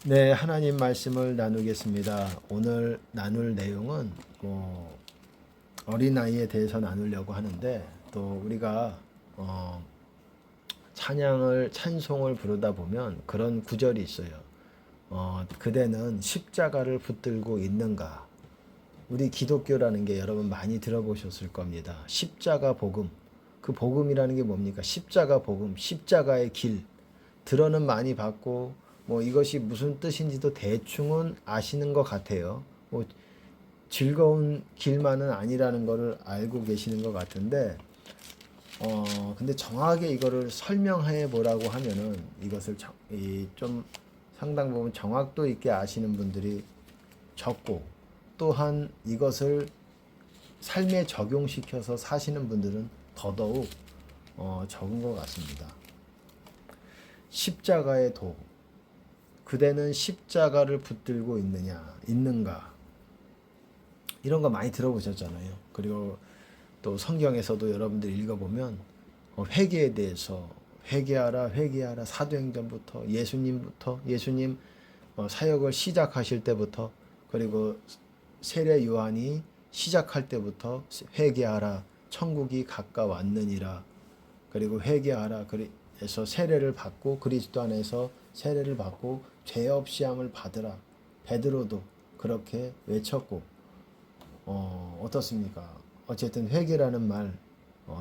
네, 하나님 말씀을 나누겠습니다. 오늘 나눌 내용은 어린아이에 대해서 나누려고 하는데 또 우리가 찬송을 부르다 보면 그런 구절이 있어요. 그대는 십자가를 붙들고 있는가? 우리 기독교라는 게 여러분 많이 들어보셨을 겁니다. 십자가 복음. 그 복음이라는 게 뭡니까? 십자가 복음, 십자가의 길. 들어는 많이 봤고 이것이 무슨 뜻인지도 대충은 아시는 것 같아요. 즐거운 길만은 아니라는 것을 알고 계시는 것 같은데 근데 정확하게 이거를 설명해 보라고 하면은 이것을 좀 상당 부분 정확도 있게 아시는 분들이 적고 또한 이것을 삶에 적용시켜서 사시는 분들은 더더욱 적은 것 같습니다. 십자가의 도. 그대는 십자가를 붙들고 있는가? 이런 거 많이 들어보셨잖아요. 그리고 또 성경에서도 여러분들 읽어보면 회개에 대해서 회개하라 사도행전부터 예수님 사역을 시작하실 때부터 그리고 세례 요한이 시작할 때부터 회개하라 천국이 가까웠느니라 그리고 회개하라 그래서 세례를 받고 그리스도 안에서 세례를 받고 죄 없이 함을 받으라 베드로도 그렇게 외쳤고 어떻습니까? 어쨌든 회개라는 말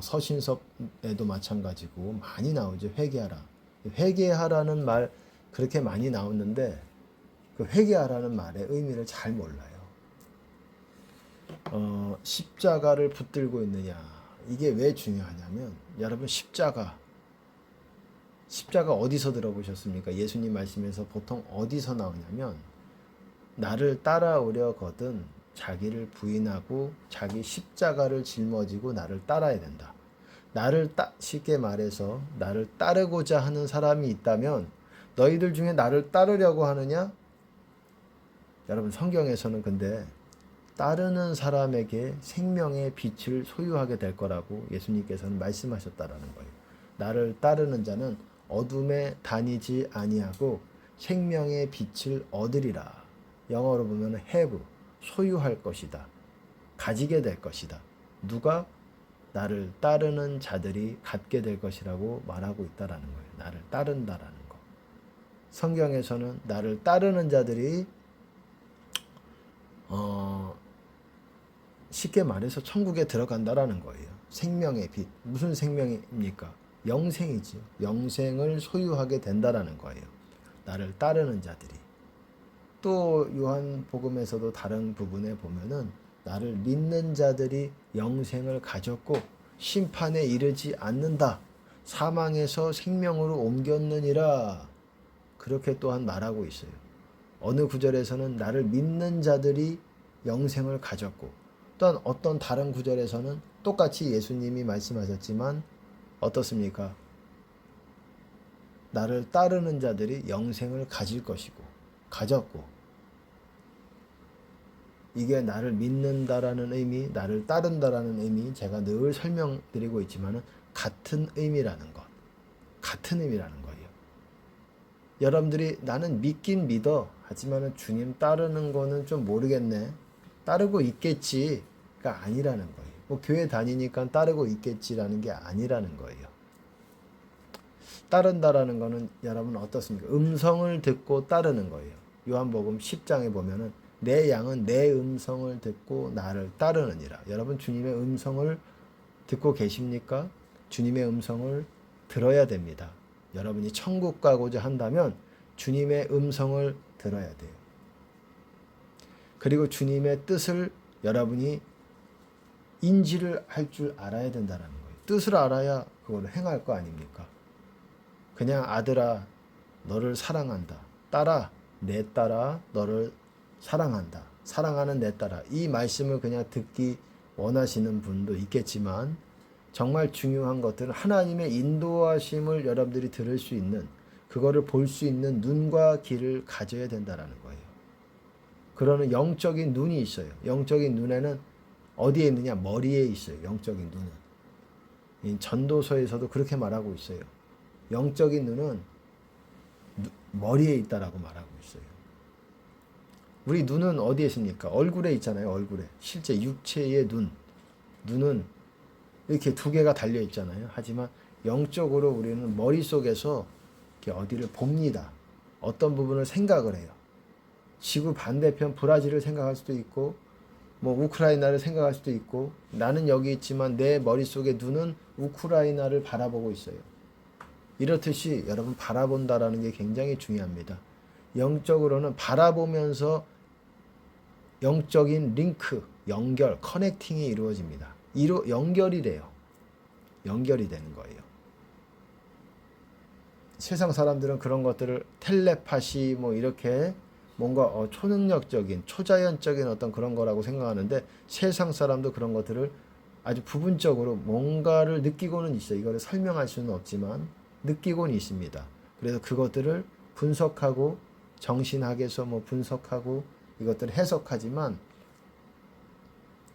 서신서에도 마찬가지고 많이 나오죠. 회개하라는 말 그렇게 많이 나오는데 그 회개하라는 말의 의미를 잘 몰라요. 십자가를 붙들고 있느냐 이게 왜 중요하냐면 여러분 십자가 어디서 들어보셨습니까? 예수님 말씀에서 보통 어디서 나오냐면 나를 따라오려거든 자기를 부인하고 자기 십자가를 짊어지고 나를 따라야 된다. 쉽게 말해서 나를 따르고자 하는 사람이 있다면 너희들 중에 나를 따르려고 하느냐? 여러분 성경에서는 근데 따르는 사람에게 생명의 빛을 소유하게 될 거라고 예수님께서는 말씀하셨다라는 거예요. 나를 따르는 자는 어둠에 다니지 아니하고 생명의 빛을 얻으리라. 영어로 보면 have, 소유할 것이다. 가지게 될 것이다. 누가? 나를 따르는 자들이 갖게 될 것이라고 말하고 있다라는 거예요. 나를 따른다라는 거. 성경에서는 나를 따르는 자들이 쉽게 말해서 천국에 들어간다라는 거예요. 생명의 빛. 무슨 생명입니까? 영생이지요. 영생을 소유하게 된다라는 거예요. 나를 따르는 자들이. 또 요한복음에서도 다른 부분에 보면은 나를 믿는 자들이 영생을 가졌고 심판에 이르지 않는다. 사망에서 생명으로 옮겼느니라. 그렇게 또한 말하고 있어요. 어느 구절에서는 나를 믿는 자들이 영생을 가졌고 또한 어떤 다른 구절에서는 똑같이 예수님이 말씀하셨지만 어떻습니까? 나를 따르는 자들이 영생을 가질 것이고 가졌고 이게 나를 믿는다라는 의미, 나를 따른다라는 의미 제가 늘 설명드리고 있지만 같은 의미라는 것. 같은 의미라는 거예요. 여러분들이 나는 믿긴 믿어. 하지만 주님 따르는 거는 좀 모르겠네. 따르고 있겠지가 아니라는 거예요. 교회 다니니까 따르고 있겠지라는 게 아니라는 거예요. 따른다라는 거는 여러분 어떻습니까? 음성을 듣고 따르는 거예요. 요한복음 10장에 보면은 내 양은 내 음성을 듣고 나를 따르느니라. 여러분 주님의 음성을 듣고 계십니까? 주님의 음성을 들어야 됩니다. 여러분이 천국 가고자 한다면 주님의 음성을 들어야 돼요. 그리고 주님의 뜻을 여러분이 인지를 할 줄 알아야 된다는 거예요. 뜻을 알아야 그걸 행할 거 아닙니까? 그냥 아들아 너를 사랑한다. 내 딸아 너를 사랑한다. 사랑하는 내 딸아. 이 말씀을 그냥 듣기 원하시는 분도 있겠지만 정말 중요한 것들은 하나님의 인도하심을 여러분들이 들을 수 있는 그거를 볼 수 있는 눈과 귀를 가져야 된다는 거예요. 그러는 영적인 눈이 있어요. 영적인 눈에는 어디에 있느냐? 머리에 있어요. 영적인 눈은. 전도서에서도 그렇게 말하고 있어요. 영적인 눈은 머리에 있다라고 말하고 있어요. 우리 눈은 어디에 있습니까? 얼굴에 있잖아요. 얼굴에. 실제 육체의 눈은 이렇게 두 개가 달려 있잖아요. 하지만 영적으로 우리는 머릿속에서 이렇게 어디를 봅니다. 어떤 부분을 생각을 해요. 지구 반대편 브라질을 생각할 수도 있고 뭐 우크라이나를 생각할 수도 있고 나는 여기 있지만 내 머릿속의 눈은 우크라이나를 바라보고 있어요. 이렇듯이 여러분 바라본다라는 게 굉장히 중요합니다. 영적으로는 바라보면서 영적인 링크, 연결, 커넥팅이 이루어집니다. 연결이 돼요. 연결이 되는 거예요. 세상 사람들은 그런 것들을 텔레파시 뭐 이렇게 뭔가 초능력적인, 초자연적인 어떤 그런 거라고 생각하는데 세상 사람도 그런 것들을 아주 부분적으로 뭔가를 느끼고는 있어요. 이거를 설명할 수는 없지만 느끼고는 있습니다. 그래서 그것들을 분석하고 정신학에서 뭐 분석하고 이것들을 해석하지만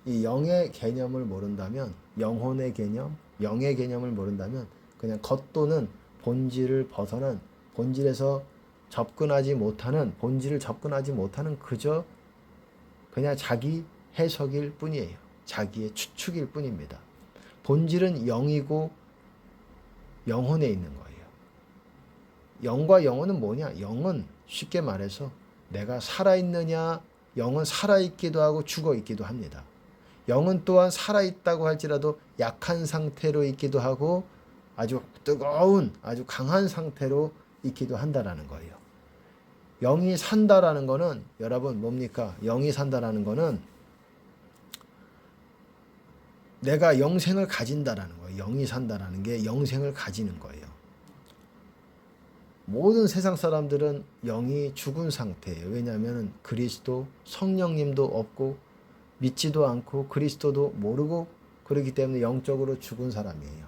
이 영의 개념을 모른다면 영혼의 개념, 영의 개념을 모른다면 그냥 겉도는 본질을 벗어난 본질에서 본질을 접근하지 못하는 그저 그냥 자기 해석일 뿐이에요. 자기의 추측일 뿐입니다. 본질은 영이고 영혼에 있는 거예요. 영과 영혼은 뭐냐? 영은 쉽게 말해서 내가 살아있느냐, 영은 살아있기도 하고 죽어있기도 합니다. 영은 또한 살아있다고 할지라도 약한 상태로 있기도 하고 아주 뜨거운 아주 강한 상태로 있기도 한다라는 거예요. 영이 산다라는 거는 여러분 뭡니까? 영이 산다라는 거는 내가 영생을 가진다라는 거예요. 영이 산다라는 게 영생을 가지는 거예요. 모든 세상 사람들은 영이 죽은 상태예요. 왜냐하면 그리스도, 성령님도 없고 믿지도 않고 그리스도도 모르고 그렇기 때문에 영적으로 죽은 사람이에요.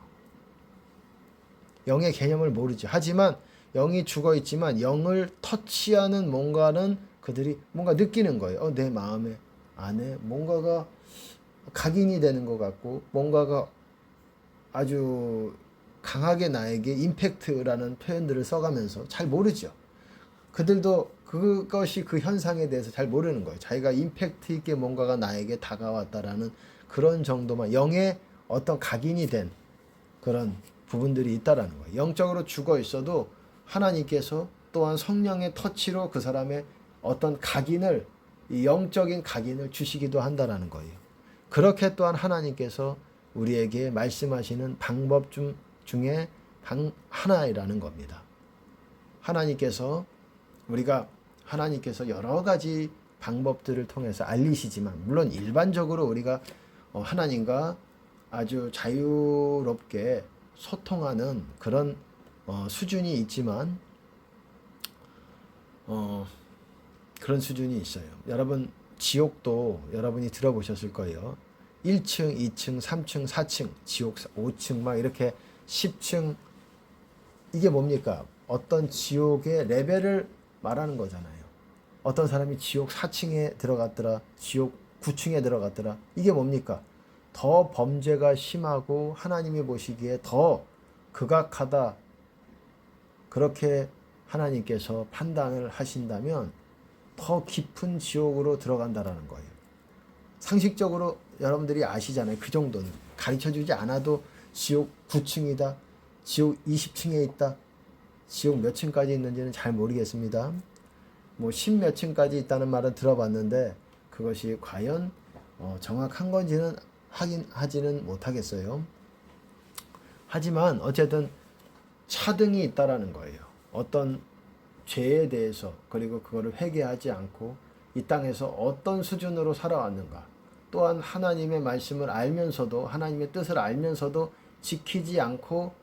영의 개념을 모르죠. 하지만 영이 죽어 있지만 영을 터치하는 뭔가는 그들이 뭔가 느끼는 거예요. 내 마음에 안에 뭔가가 각인이 되는 것 같고 뭔가가 아주 강하게 나에게 임팩트라는 표현들을 써가면서 잘 모르죠. 그들도 그것이 그 현상에 대해서 잘 모르는 거예요. 자기가 임팩트 있게 뭔가가 나에게 다가왔다라는 그런 정도만 영의 어떤 각인이 된 그런 부분들이 있다라는 거예요. 영적으로 죽어 있어도 하나님께서 또한 성령의 터치로 그 사람의 어떤 각인을 이 영적인 각인을 주시기도 한다라는 거예요. 그렇게 또한 하나님께서 우리에게 말씀하시는 방법 중에 하나이라는 겁니다. 하나님께서 여러 가지 방법들을 통해서 알리시지만 물론 일반적으로 우리가 하나님과 아주 자유롭게 소통하는 그런 수준이 있지만 그런 수준이 있어요. 여러분 지옥도 여러분이 들어보셨을 거예요. 1층, 2층, 3층, 4층, 지옥 5층 막 이렇게 10층 이게 뭡니까? 어떤 지옥의 레벨을 말하는 거잖아요. 어떤 사람이 지옥 4층에 들어갔더라. 지옥 9층에 들어갔더라. 이게 뭡니까? 더 범죄가 심하고 하나님이 보시기에 더 극악하다. 그렇게 하나님께서 판단을 하신다면 더 깊은 지옥으로 들어간다라는 거예요. 상식적으로 여러분들이 아시잖아요. 그 정도는. 가르쳐주지 않아도 지옥 9층이다. 지옥 20층에 있다. 지옥 몇 층까지 있는지는 잘 모르겠습니다. 뭐 10몇 층까지 있다는 말은 들어봤는데 그것이 과연 정확한 건지는 하지는 못하겠어요. 하지만 어쨌든 차등이 있다라는 거예요. 어떤 죄에 대해서 그리고 그거를 회개하지 않고 이 땅에서 어떤 수준으로 살아왔는가. 또한 하나님의 말씀을 알면서도 하나님의 뜻을 알면서도 지키지 않고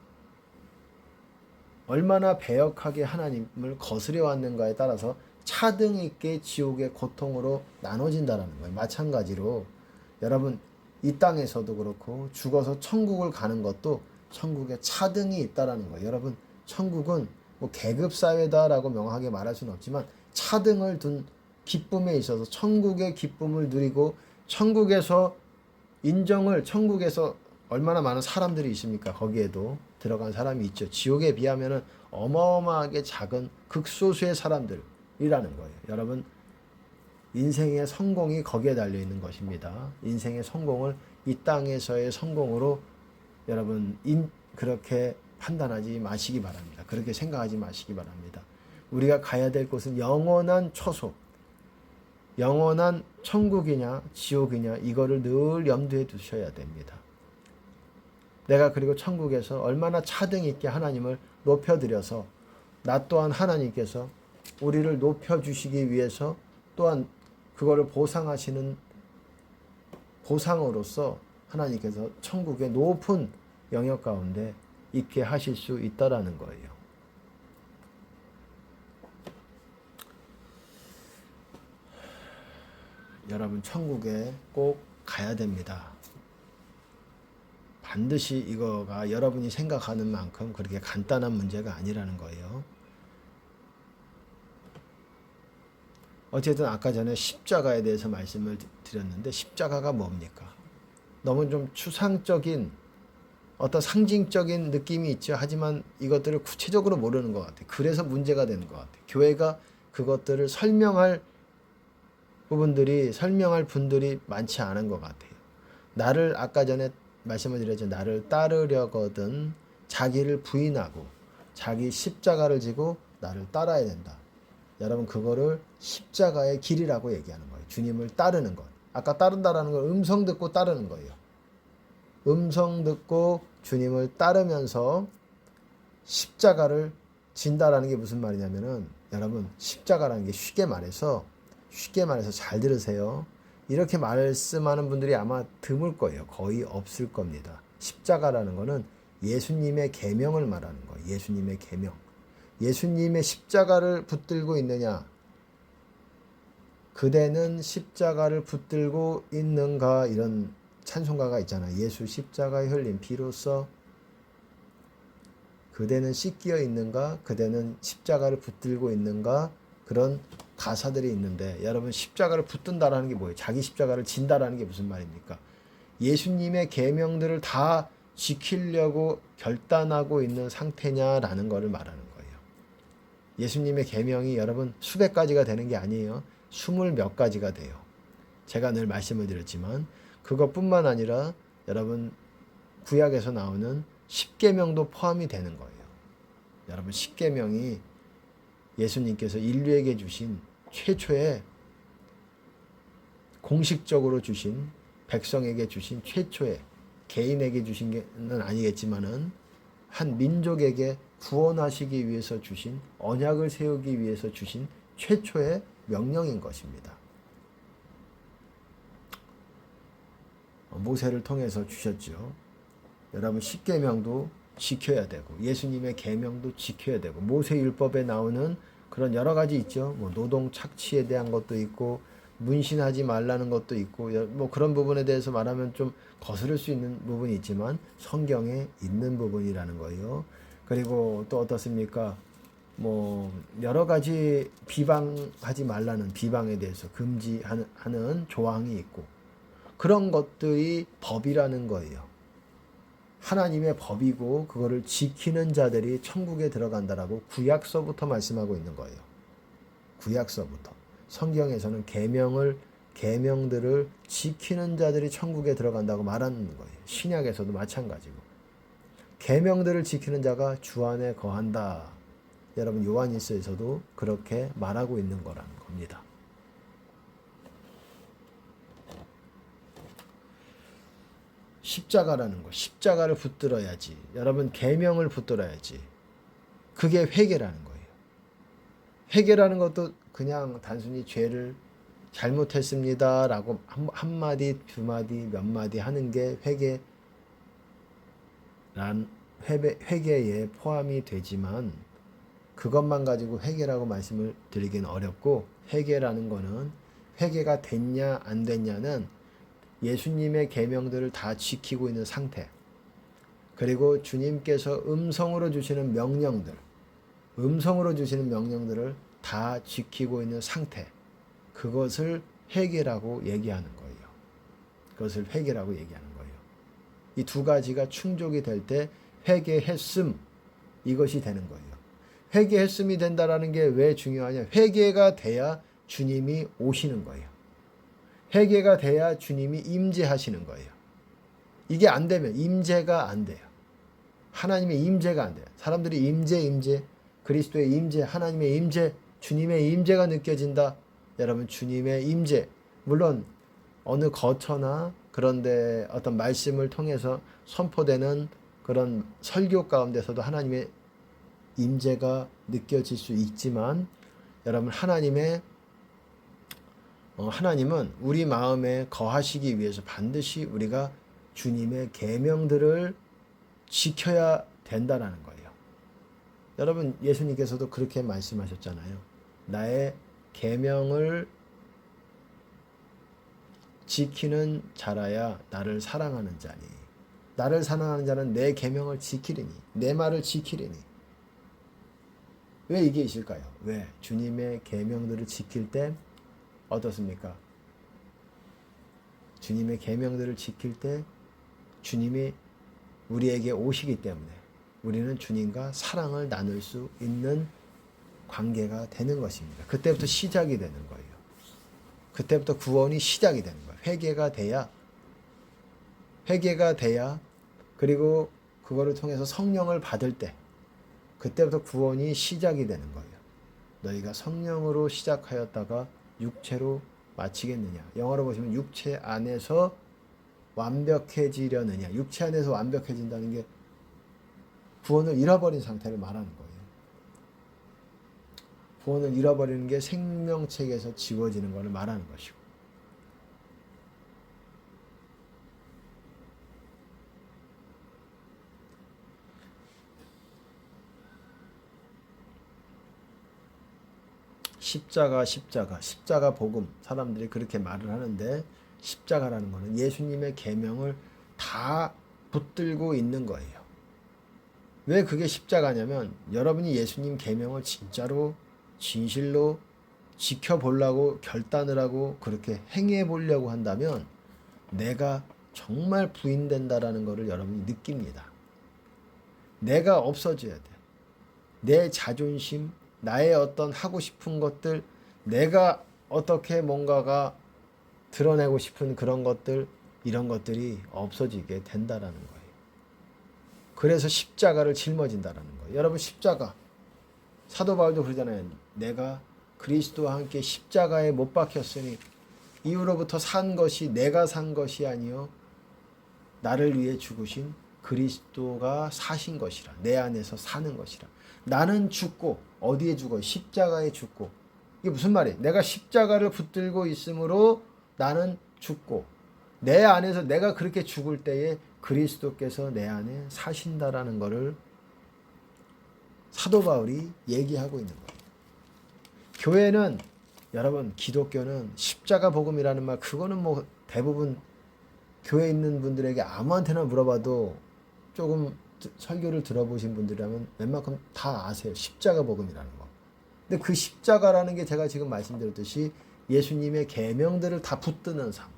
얼마나 배역하게 하나님을 거스려 왔는가에 따라서 차등 있게 지옥의 고통으로 나눠진다는 거예요. 마찬가지로 여러분 이 땅에서도 그렇고 죽어서 천국을 가는 것도 천국에 차등이 있다라는 거예요. 여러분 천국은 뭐 계급사회다라고 명확하게 말할 수는 없지만 차등을 둔 기쁨에 있어서 천국의 기쁨을 누리고 천국에서 얼마나 많은 사람들이 있습니까? 거기에도 들어간 사람이 있죠. 지옥에 비하면은 어마어마하게 작은 극소수의 사람들이라는 거예요. 여러분, 인생의 성공이 거기에 달려 있는 것입니다. 인생의 성공을 이 땅에서의 성공으로 여러분 그렇게 판단하지 마시기 바랍니다. 그렇게 생각하지 마시기 바랍니다. 우리가 가야 될 곳은 영원한 처소, 영원한 천국이냐 지옥이냐 이거를 늘 염두에 두셔야 됩니다. 내가 그리고 천국에서 얼마나 차등 있게 하나님을 높여드려서 나 또한 하나님께서 우리를 높여주시기 위해서 또한 그거를 보상하시는 보상으로서 하나님께서 천국의 높은 영역 가운데 있게 하실 수 있다라는 거예요. 여러분 천국에 꼭 가야 됩니다. 반드시 이거가 여러분이 생각하는 만큼 그렇게 간단한 문제가 아니라는 거예요. 어쨌든 아까 전에 십자가에 대해서 말씀을 드렸는데 십자가가 뭡니까? 너무 좀 추상적인 어떤 상징적인 느낌이 있죠. 하지만 이것들을 구체적으로 모르는 것 같아요. 그래서 문제가 되는 것 같아요. 교회가 그것들을 설명할 분들이 많지 않은 것 같아요. 나를 아까 전에 말씀을 드렸죠. 나를 따르려거든 자기를 부인하고 자기 십자가를 지고 나를 따라야 된다. 여러분 그거를 십자가의 길이라고 얘기하는 거예요. 주님을 따르는 것. 아까 따른다라는 건 음성 듣고 따르는 거예요. 음성 듣고 주님을 따르면서 십자가를 진다라는 게 무슨 말이냐면은 여러분 십자가라는 게 쉽게 말해서 잘 들으세요. 이렇게 말씀하는 분들이 아마 드물 거예요. 거의 없을 겁니다. 십자가라는 거는 예수님의 계명을 말하는 거예요. 예수님의 계명. 예수님의 십자가를 붙들고 있느냐? 그대는 십자가를 붙들고 있는가? 이런 찬송가가 있잖아요. 예수 십자가에 흘린 피로써 그대는 씻겨 있는가? 그대는 십자가를 붙들고 있는가? 그런 가사들이 있는데 여러분 십자가를 붙든다라는 게 뭐예요? 자기 십자가를 진다라는 게 무슨 말입니까? 예수님의 계명들을 다 지키려고 결단하고 있는 상태냐라는 것을 말하는 거예요. 예수님의 계명이 여러분 수백 가지가 되는 게 아니에요. 20몇 가지가 돼요. 제가 늘 말씀을 드렸지만 그것뿐만 아니라 여러분 구약에서 나오는 십계명도 포함이 되는 거예요. 여러분 십계명이 예수님께서 인류에게 주신 최초의 공식적으로 주신 백성에게 주신 최초의 개인에게 주신 게 아니겠지만은 한 민족에게 구원하시기 위해서 주신 언약을 세우기 위해서 주신 최초의 명령인 것입니다. 모세를 통해서 주셨죠. 여러분 십계명도 지켜야 되고 예수님의 계명도 지켜야 되고 모세율법에 나오는 그런 여러 가지 있죠. 뭐 노동 착취에 대한 것도 있고 문신하지 말라는 것도 있고 뭐 그런 부분에 대해서 말하면 좀 거스를 수 있는 부분이 있지만 성경에 있는 부분이라는 거예요. 그리고 또 어떻습니까? 뭐 여러 가지 비방하지 말라는 비방에 대해서 금지하는 조항이 있고 그런 것들이 법이라는 거예요. 하나님의 법이고 그거를 지키는 자들이 천국에 들어간다라고 구약서부터 말씀하고 있는 거예요. 구약서부터. 성경에서는 계명들을 지키는 자들이 천국에 들어간다고 말하는 거예요. 신약에서도 마찬가지고. 계명들을 지키는 자가 주 안에 거한다. 여러분 요한일서에서도 그렇게 말하고 있는 거라는 겁니다. 십자가라는 거, 십자가를 붙들어야지. 여러분 계명을 붙들어야지. 그게 회개라는 거예요. 회개라는 것도 그냥 단순히 죄를 잘못했습니다라고 한 마디, 두 마디, 몇 마디 하는 게 회개에 포함이 되지만 그것만 가지고 회개라고 말씀을 드리기는 어렵고 회개라는 거는 회개가 됐냐 안 됐냐는 예수님의 계명들을 다 지키고 있는 상태 그리고 주님께서 음성으로 주시는 명령들을 다 지키고 있는 상태 그것을 회개라고 얘기하는 거예요. 이 두 가지가 충족이 될 때 회개했음, 이것이 되는 거예요. 회개했음이 된다라는 게 왜 중요하냐? 회개가 돼야 주님이 오시는 거예요. 회개가 돼야 주님이 임재하시는 거예요. 이게 안 되면 임재가 안 돼요. 하나님의 임재가 안 돼요. 사람들이 임재, 그리스도의 임재, 하나님의 임재, 주님의 임재가 느껴진다. 여러분, 주님의 임재, 물론 어느 거처나 그런데 어떤 말씀을 통해서 선포되는 그런 설교 가운데서도 하나님의 임재가 느껴질 수 있지만, 여러분, 하나님은 우리 마음에 거하시기 위해서 반드시 우리가 주님의 계명들을 지켜야 된다라는 거예요. 여러분, 예수님께서도 그렇게 말씀하셨잖아요. 나의 계명을 지키는 자라야 나를 사랑하는 자니, 나를 사랑하는 자는 내 계명을 지키리니, 내 말을 지키리니. 왜 이게 있을까요? 왜? 주님의 계명들을 지킬 때 어떻습니까? 주님의 계명들을 지킬 때 주님이 우리에게 오시기 때문에 우리는 주님과 사랑을 나눌 수 있는 관계가 되는 것입니다. 그때부터 시작이 되는 거예요. 그때부터 구원이 시작이 되는 거예요. 회개가 돼야, 그리고 그거를 통해서 성령을 받을 때 그때부터 구원이 시작이 되는 거예요. 너희가 성령으로 시작하였다가 육체로 마치겠느냐. 영어로 보시면 육체 안에서 완벽해지려느냐. 육체 안에서 완벽해진다는 게 구원을 잃어버린 상태를 말하는 거예요. 구원을 잃어버리는 게 생명책에서 지워지는 것을 말하는 것이고, 십자가 복음, 사람들이 그렇게 말을 하는데, 십자가라는 것은 예수님의 계명을 다 붙들고 있는 거예요. 왜 그게 십자가냐면, 여러분이 예수님 계명을 진짜로 진실로 지켜보려고 결단을 하고 그렇게 행해 보려고 한다면 내가 정말 부인된다라는 것을 여러분이 느낍니다. 내가 없어져야 돼. 내 자존심, 나의 어떤 하고 싶은 것들, 내가 어떻게 뭔가가 드러내고 싶은 그런 것들, 이런 것들이 없어지게 된다라는 거예요. 그래서 십자가를 짊어진다라는 거예요. 여러분, 십자가, 사도 바울도 그러잖아요. 내가 그리스도와 함께 십자가에 못 박혔으니 이후로부터 산 것이 내가 산 것이 아니요 나를 위해 죽으신 그리스도가 사신 것이라. 내 안에서 사는 것이라. 나는 죽고, 어디에 죽어? 십자가에 죽고. 이게 무슨 말이에요? 내가 십자가를 붙들고 있으므로 나는 죽고, 내 안에서 내가 그렇게 죽을 때에 그리스도께서 내 안에 사신다라는 것을 사도 바울이 얘기하고 있는 거예요. 교회는, 여러분, 기독교는 십자가 복음이라는 말, 그거는 뭐 대부분 교회에 있는 분들에게 아무한테나 물어봐도 조금 설교를 들어보신 분들이라면 웬만큼 다 아세요. 십자가 복음이라는 거. 근데 그 십자가라는 게 제가 지금 말씀드렸듯이 예수님의 계명들을 다 붙드는 삶.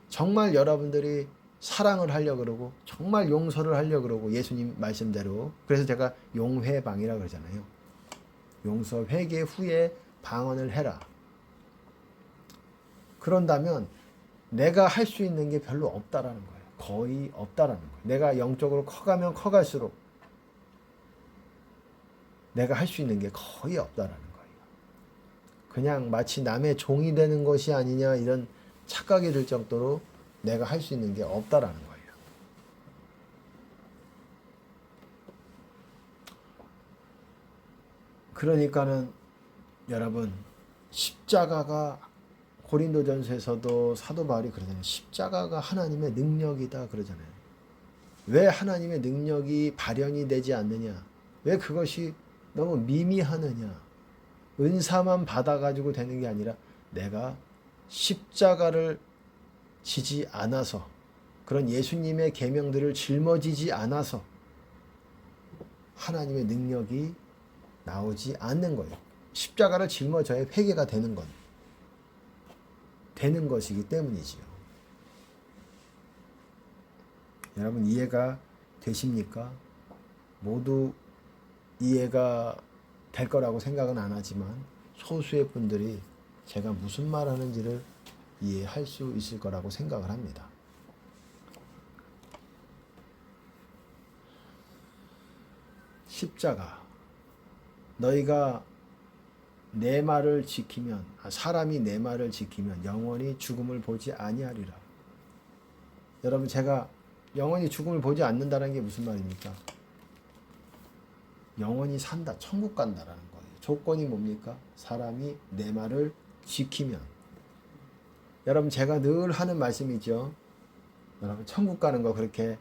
정말 여러분들이 사랑을 하려고 그러고, 정말 용서를 하려고 그러고, 예수님 말씀대로. 그래서 제가 용회방이라고 그러잖아요. 용서, 회개 후에 방언을 해라. 그런다면 내가 할 수 있는 게 별로 없다라는 거예요. 거의 없다라는 거예요. 내가 영적으로 커가면 커갈수록 내가 할 수 있는 게 거의 없다라는 거예요. 그냥 마치 남의 종이 되는 것이 아니냐, 이런 착각이 들 정도로 내가 할 수 있는 게 없다라는 거예요. 그러니까는 여러분, 십자가가, 고린도전서에서도 사도 바울이 그러잖아요. 십자가가 하나님의 능력이다 그러잖아요. 왜 하나님의 능력이 발현이 되지 않느냐? 왜 그것이 너무 미미하느냐? 은사만 받아가지고 되는 게 아니라 내가 십자가를 지지 않아서, 그런 예수님의 계명들을 짊어지지 않아서 하나님의 능력이 나오지 않는 거예요. 십자가를 짊어져야 회개가 되는 것이기 때문이지요. 여러분, 이해가 되십니까? 모두 이해가 될 거라고 생각은 안 하지만 소수의 분들이 제가 무슨 말 하는지를 이해할 수 있을 거라고 생각을 합니다. 십자가. 너희가 내 말을 지키면, 사람이 내 말을 지키면 영원히 죽음을 보지 아니하리라. 여러분, 제가 영원히 죽음을 보지 않는다는 게 무슨 말입니까? 영원히 산다, 천국 간다라는 거예요. 조건이 뭡니까? 사람이 내 말을 지키면. 여러분, 제가 늘 하는 말씀이죠. 여러분, 천국 가는 거 그렇게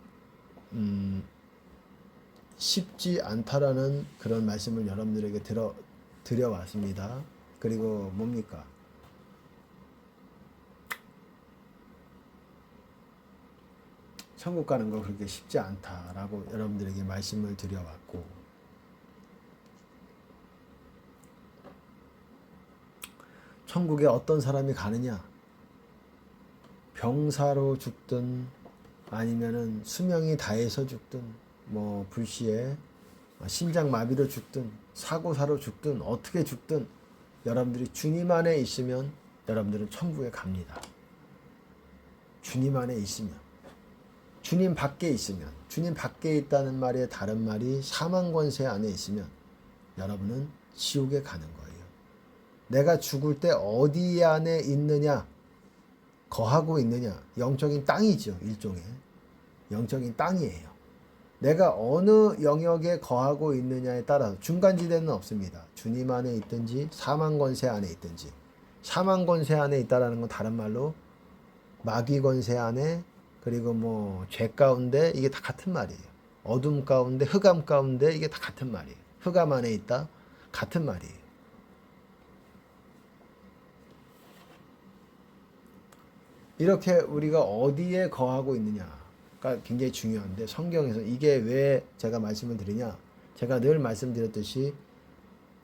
쉽지 않다라는 그런 말씀을 여러분들에게 드려왔습니다. 그리고 뭡니까? 천국 가는 거 그렇게 쉽지 않다라고 여러분들에게 말씀을 드려왔고, 천국에 어떤 사람이 가느냐? 병사로 죽든 아니면은 수명이 다해서 죽든 뭐 불시에 심장마비로 죽든 사고사로 죽든 어떻게 죽든 여러분들이 주님 안에 있으면 여러분들은 천국에 갑니다. 주님 안에 있으면. 주님 밖에 있으면, 주님 밖에 있다는 말의 다른 말이 사망권세 안에 있으면 여러분은 지옥에 가는 거예요. 내가 죽을 때 어디 안에 있느냐, 거하고 있느냐, 영적인 땅이죠. 일종의 영적인 땅이에요. 내가 어느 영역에 거하고 있느냐에 따라서 중간지대는 없습니다. 주님 안에 있든지 사망권세 안에 있든지. 사망권세 안에 있다라는 건 다른 말로 마귀권세 안에, 그리고 뭐 죄 가운데, 이게 다 같은 말이에요. 어둠 가운데, 흑암 가운데, 이게 다 같은 말이에요. 흑암 안에 있다, 같은 말이에요. 이렇게 우리가 어디에 거하고 있느냐가 굉장히 중요한데, 성경에서 이게 왜 제가 말씀을 드리냐, 제가 늘 말씀드렸듯이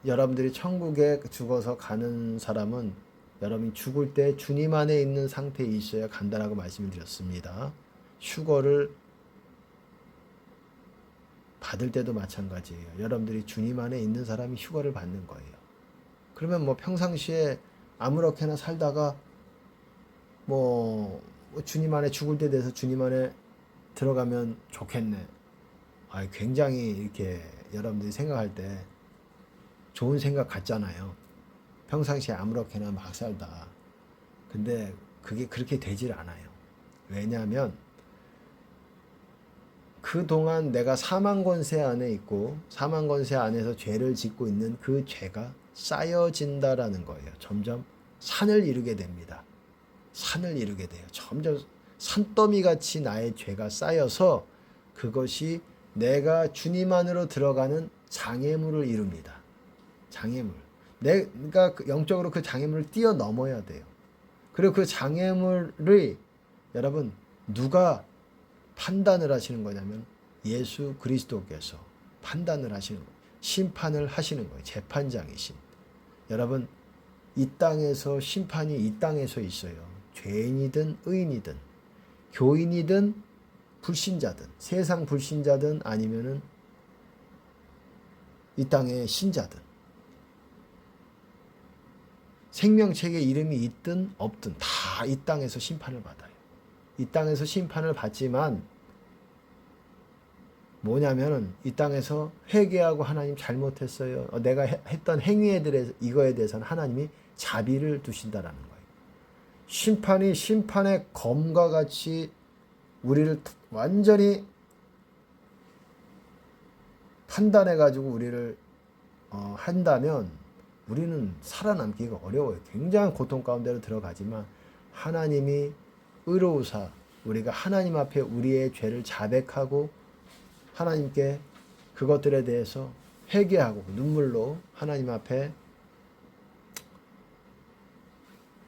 여러분들이 천국에 죽어서 가는 사람은 여러분이 죽을 때 주님 안에 있는 상태에 있어야 간다라고 말씀을 드렸습니다. 휴거를 받을 때도 마찬가지예요. 여러분들이 주님 안에 있는 사람이 휴거를 받는 거예요. 그러면 뭐 평상시에 아무렇게나 살다가 뭐 주님 안에 죽을 때 돼서 주님 안에 들어가면 좋겠네. 굉장히 이렇게 여러분들이 생각할 때 좋은 생각 같잖아요. 평상시에 아무렇게나 막 살다. 근데 그게 그렇게 되질 않아요. 왜냐하면 그동안 내가 사망권세 안에 있고 사망권세 안에서 죄를 짓고 있는 그 죄가 쌓여진다라는 거예요. 점점 산을 이루게 됩니다. 산을 이루게 돼요. 점점 산더미같이 나의 죄가 쌓여서 그것이 내가 주님 안으로 들어가는 장애물을 이룹니다. 장애물. 내가 영적으로 그 장애물을 뛰어넘어야 돼요. 그리고 그 장애물을 여러분 누가 판단을 하시는 거냐면 예수 그리스도께서 판단을 하시는 거예요. 심판을 하시는 거예요. 재판장이신. 여러분 이 땅에서 심판이 이 땅에서 있어요. 죄인이든 의인이든 교인이든 불신자든 세상 불신자든 아니면은 이 땅의 신자든 생명책에 이름이 있든 없든 다 이 땅에서 심판을 받아요. 이 땅에서 심판을 받지만 뭐냐면은 이 땅에서 회개하고 하나님 잘못했어요. 내가 했던 행위에 대해서 이거에 대해서는 하나님이 자비를 두신다라는 거예요. 심판이 심판의 검과 같이 우리를 완전히 판단해 가지고 우리를 한다면 우리는 살아남기가 어려워요. 굉장한 고통 가운데로 들어가지만 하나님이 의로우사 우리가 하나님 앞에 우리의 죄를 자백하고 하나님께 그것들에 대해서 회개하고 눈물로 하나님 앞에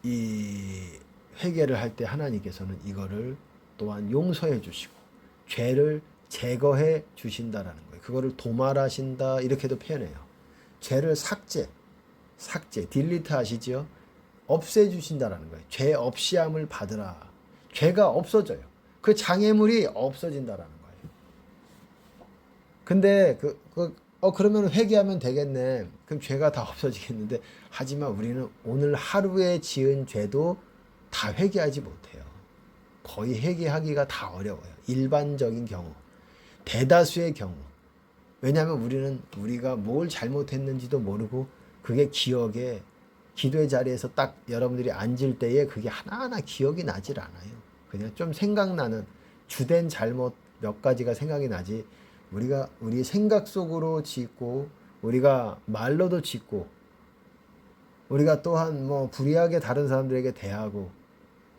이 회개를 할 때 하나님께서는 이거를 또한 용서해 주시고 죄를 제거해 주신다라는 거예요. 그거를 도말하신다 이렇게도 표현해요. 죄를 삭제, 딜리트 하시지요? 없애주신다라는 거예요. 죄 없이함을 받으라. 죄가 없어져요. 그 장애물이 없어진다라는 거예요. 근데 그러면 회개하면 되겠네. 그럼 죄가 다 없어지겠는데, 하지만 우리는 오늘 하루에 지은 죄도 다 회개하지 못해요. 거의 회개하기가 다 어려워요. 일반적인 경우, 대다수의 경우. 왜냐하면 우리가 뭘 잘못했는지도 모르고 그게 기억에, 기도의 자리에서 딱 여러분들이 앉을 때에 그게 하나하나 기억이 나질 않아요. 그냥 좀 생각나는 주된 잘못 몇 가지가 생각이 나지, 우리가 우리 생각 속으로 짓고, 우리가 말로도 짓고, 우리가 또한 뭐 불의하게 다른 사람들에게 대하고,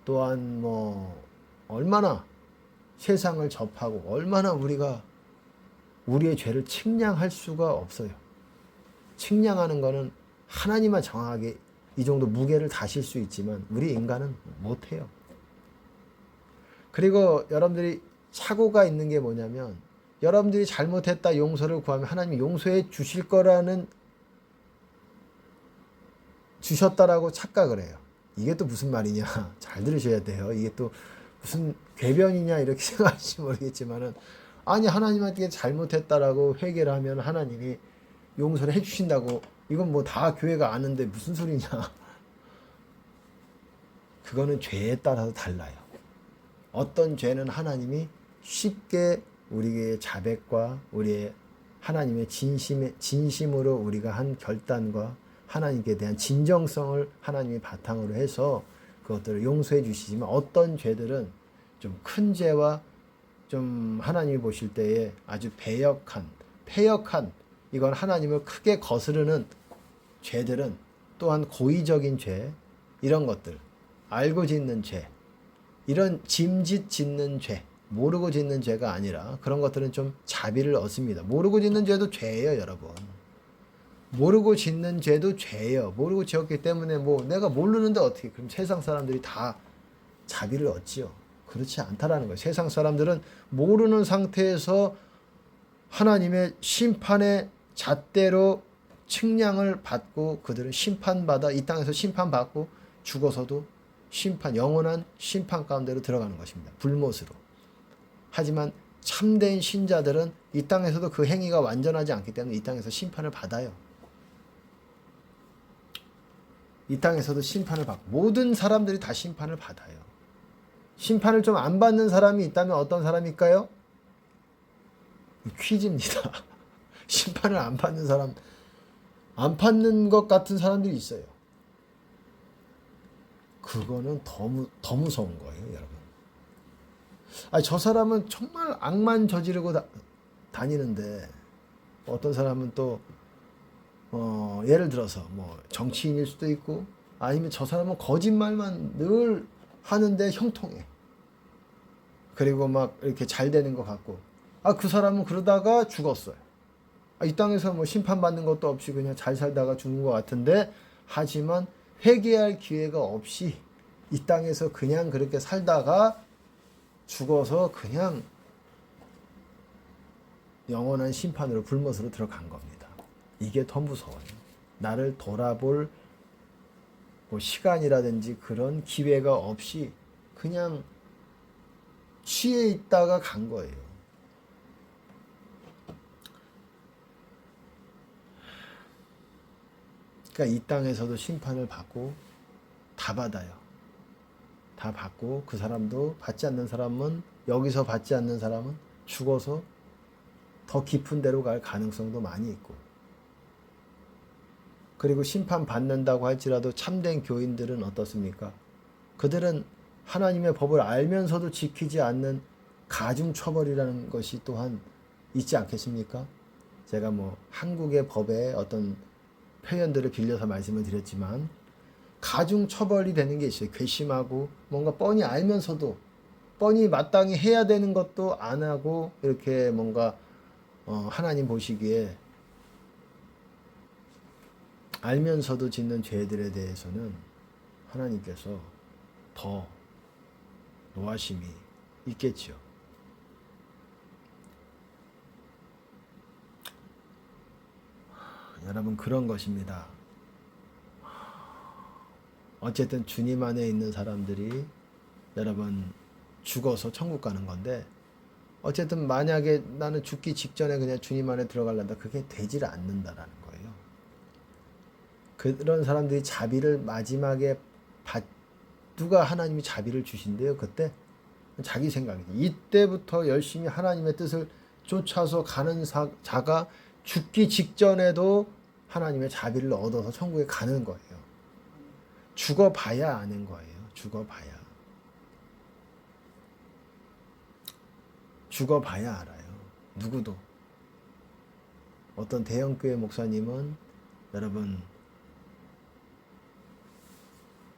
또한 뭐 얼마나 세상을 접하고, 얼마나 우리가 우리의 죄를 측량할 수가 없어요. 측량하는 거는 하나님만 정확하게 이 정도 무게를 다실 수 있지만 우리 인간은 못해요. 그리고 여러분들이 착오가 있는 게 뭐냐면, 여러분들이 잘못했다 용서를 구하면 하나님이 용서해 주실 거라는, 주셨다라고 착각을 해요. 이게 또 무슨 말이냐. 잘 들으셔야 돼요. 이게 또 무슨 궤변이냐 이렇게 생각할지 모르겠지만은, 아니 하나님한테 잘못했다라고 회개를 하면 하나님이 용서를 해주신다고, 이건 뭐 다 교회가 아는데 무슨 소리냐. 그거는 죄에 따라서 달라요. 어떤 죄는 하나님이 쉽게 우리의 자백과 우리의 하나님의 진심으로 우리가 한 결단과 하나님께 대한 진정성을 하나님이 바탕으로 해서 그것들을 용서해 주시지만, 어떤 죄들은 좀 큰 죄와 좀 하나님이 보실 때에 아주 패역한, 이건 하나님을 크게 거스르는 죄들은, 또한 고의적인 죄, 이런 것들, 알고 짓는 죄, 이런 짐짓 짓는 죄, 모르고 짓는 죄가 아니라 그런 것들은 좀 자비를 얻습니다. 모르고 짓는 죄도 죄예요, 여러분. 모르고 짓는 죄도 죄예요. 모르고 지었기 때문에 뭐 내가 모르는데 어떻게, 그럼 세상 사람들이 다 자비를 얻지요. 그렇지 않다라는 거예요. 세상 사람들은 모르는 상태에서 하나님의 심판의 잣대로 측량을 받고, 그들은 심판받아 이 땅에서 심판받고 죽어서도 영원한 심판 가운데로 들어가는 것입니다. 불못으로. 하지만 참된 신자들은 이 땅에서도 그 행위가 완전하지 않기 때문에 이 땅에서 심판을 받아요. 이 땅에서도 심판을 받고, 모든 사람들이 다 심판을 받아요. 심판을 좀 안 받는 사람이 있다면 어떤 사람일까요? 퀴즈입니다. 심판을 안 받는 사람, 안 받는 것 같은 사람들이 있어요. 그거는 더 무서운 거예요, 여러분. 아니, 저 사람은 정말 악만 저지르고 다니는데, 어떤 사람은 또 예를 들어서 뭐 정치인일 수도 있고, 아니면 저 사람은 거짓말만 늘 하는데 형통해. 그리고 막 이렇게 잘 되는 것 같고, 그 사람은 그러다가 죽었어요. 이 땅에서 뭐 심판받는 것도 없이 그냥 잘 살다가 죽는 것 같은데, 하지만 회개할 기회가 없이 이 땅에서 그냥 그렇게 살다가 죽어서 그냥 영원한 심판으로, 불못으로 들어간 겁니다. 이게 더 무서워요. 나를 돌아볼 뭐 시간이라든지 그런 기회가 없이 그냥 취해 있다가 간 거예요. 그러니까 이 땅에서도 심판을 받고 다 받아요. 다 받고, 그 사람도 받지 않는 사람은, 여기서 받지 않는 사람은 죽어서 더 깊은 데로 갈 가능성도 많이 있고, 그리고 심판 받는다고 할지라도 참된 교인들은 어떻습니까? 그들은 하나님의 법을 알면서도 지키지 않는 가중처벌이라는 것이 또한 있지 않겠습니까? 제가 뭐 한국의 법의 어떤 표현들을 빌려서 말씀을 드렸지만, 가중처벌이 되는 게 있어요. 괘씸하고 뭔가 뻔히 알면서도, 뻔히 마땅히 해야 되는 것도 안 하고, 이렇게 뭔가 하나님 보시기에 알면서도 짓는 죄들에 대해서는 하나님께서 더 노하심이 있겠죠. 여러분, 그런 것입니다. 어쨌든 주님 안에 있는 사람들이 여러분 죽어서 천국 가는 건데, 어쨌든 만약에 나는 죽기 직전에 그냥 주님 안에 들어가려다 그게 되질 않는다라는 거예요. 그런 사람들이 자비를 마지막에 누가 하나님이 자비를 주신대요. 그때 자기 생각이죠. 이때부터 열심히 하나님의 뜻을 쫓아서 가는 자가 죽기 직전에도 하나님의 자비를 얻어서 천국에 가는 거예요. 죽어봐야 아는 거예요. 죽어봐야. 죽어봐야 알아요. 누구도. 어떤 대형교회 목사님은 여러분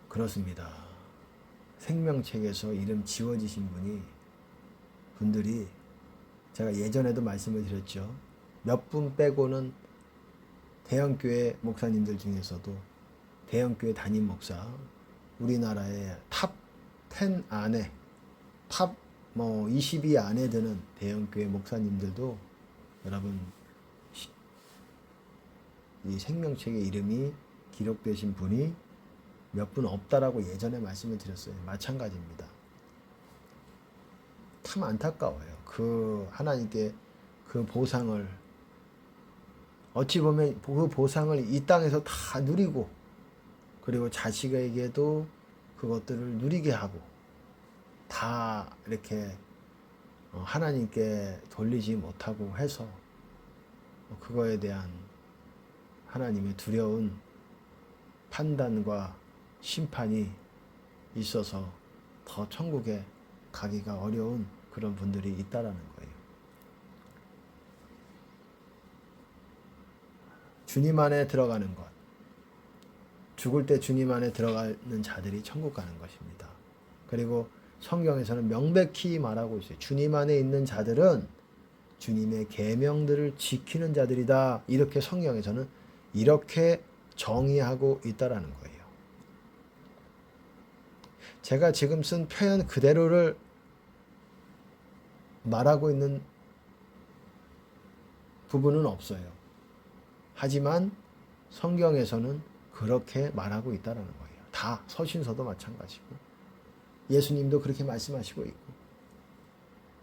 그렇습니다. 생명책에서 이름 지워지신 분들이 제가 예전에도 말씀을 드렸죠. 몇 분 빼고는 대형교회 목사님들 중에서도 대형교회 담임 목사 우리나라의 탑 10 안에 탑 20위 안에 드는 대형교회 목사님들도 여러분 이 생명책에 이름이 기록되신 분이 몇 분 없다라고 예전에 말씀을 드렸어요. 마찬가지입니다. 참 안타까워요. 그 하나님께 그 보상을 어찌 보면 그 보상을 이 땅에서 다 누리고 그리고 자식에게도 그것들을 누리게 하고 다 이렇게 하나님께 돌리지 못하고 해서 그거에 대한 하나님의 두려운 판단과 심판이 있어서 더 천국에 가기가 어려운 그런 분들이 있다라는 거예요. 주님 안에 들어가는 것. 죽을 때 주님 안에 들어가는 자들이 천국 가는 것입니다. 그리고 성경에서는 명백히 말하고 있어요. 주님 안에 있는 자들은 주님의 계명들을 지키는 자들이다. 이렇게 성경에서는 이렇게 정의하고 있다라는 거예요. 제가 지금 쓴 표현 그대로를 말하고 있는 부분은 없어요. 하지만 성경에서는 그렇게 말하고 있다는 거예요. 다 서신서도 마찬가지고 예수님도 그렇게 말씀하시고 있고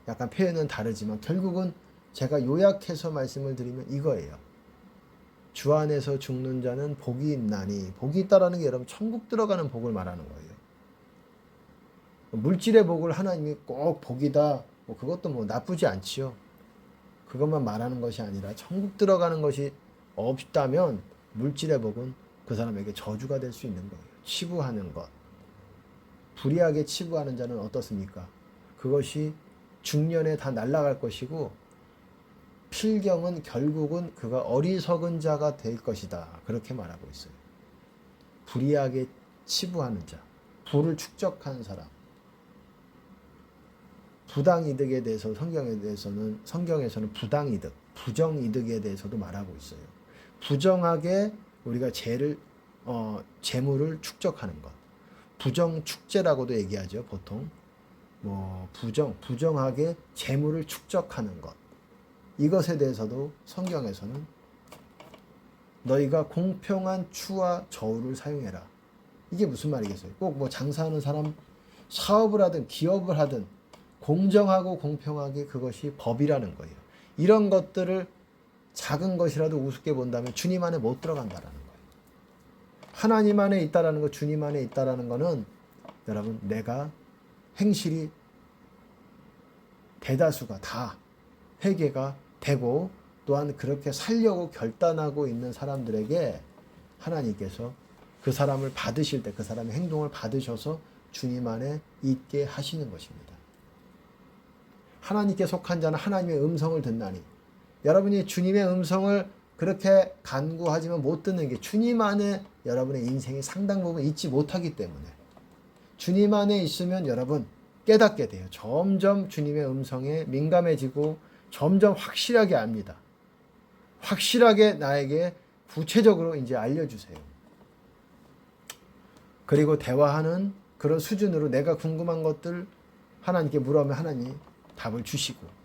약간 표현은 다르지만 결국은 제가 요약해서 말씀을 드리면 이거예요. 주 안에서 죽는 자는 복이 있나니 복이 있다라는 게 여러분 천국 들어가는 복을 말하는 거예요. 물질의 복을 하나님이 꼭 복이다 그것도 나쁘지 않지요. 그것만 말하는 것이 아니라 천국 들어가는 것이 없다면 물질의 복은 그 사람에게 저주가 될 수 있는 거예요. 치부하는 것. 불의하게 치부하는 자는 어떻습니까? 그것이 중년에 다 날아갈 것이고 필경은 결국은 그가 어리석은 자가 될 것이다. 그렇게 말하고 있어요. 불의하게 치부하는 자. 부를 축적한 사람. 부당이득에 대해서 성경에서는 부당이득, 부정이득에 대해서도 말하고 있어요. 부정하게 우리가 재물을 축적하는 것. 부정축제라고도 얘기하죠, 보통. 부정하게 재물을 축적하는 것. 이것에 대해서도 성경에서는 너희가 공평한 추와 저울을 사용해라. 이게 무슨 말이겠어요? 꼭 장사하는 사람, 사업을 하든 기업을 하든 공정하고 공평하게 그것이 법이라는 거예요. 이런 것들을 작은 것이라도 우습게 본다면 주님 안에 못 들어간다라는 거예요. 하나님 안에 있다라는 거, 주님 안에 있다라는 거는 여러분 내가 행실이 대다수가 다 회개가 되고 또한 그렇게 살려고 결단하고 있는 사람들에게 하나님께서 그 사람을 받으실 때 그 사람의 행동을 받으셔서 주님 안에 있게 하시는 것입니다. 하나님께 속한 자는 하나님의 음성을 듣나니 여러분이 주님의 음성을 그렇게 간구하지만 못 듣는 게 주님 안에 여러분의 인생이 상당 부분 있지 못하기 때문에 주님 안에 있으면 여러분 깨닫게 돼요. 점점 주님의 음성에 민감해지고 점점 확실하게 압니다. 확실하게 나에게 구체적으로 이제 알려주세요. 그리고 대화하는 그런 수준으로 내가 궁금한 것들 하나님께 물으면 하나님 답을 주시고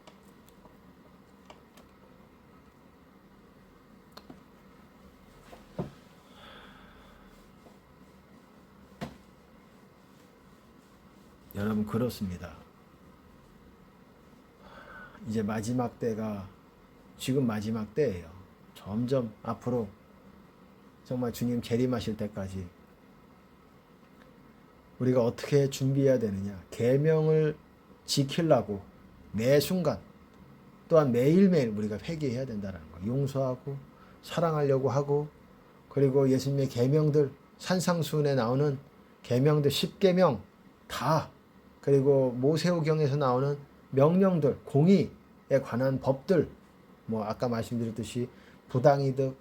여러분 그렇습니다. 이제 마지막 때가 지금 마지막 때예요. 점점 앞으로 정말 주님 재림하실 때까지 우리가 어떻게 준비해야 되느냐. 계명을 지키려고 매 순간 또한 매일매일 우리가 회개해야 된다는 거. 용서하고 사랑하려고 하고 그리고 예수님의 계명들 산상수훈에 나오는 계명들 10계명 다 그리고 모세오경에서 나오는 명령들 공의에 관한 법들 뭐 아까 말씀드렸듯이 부당이득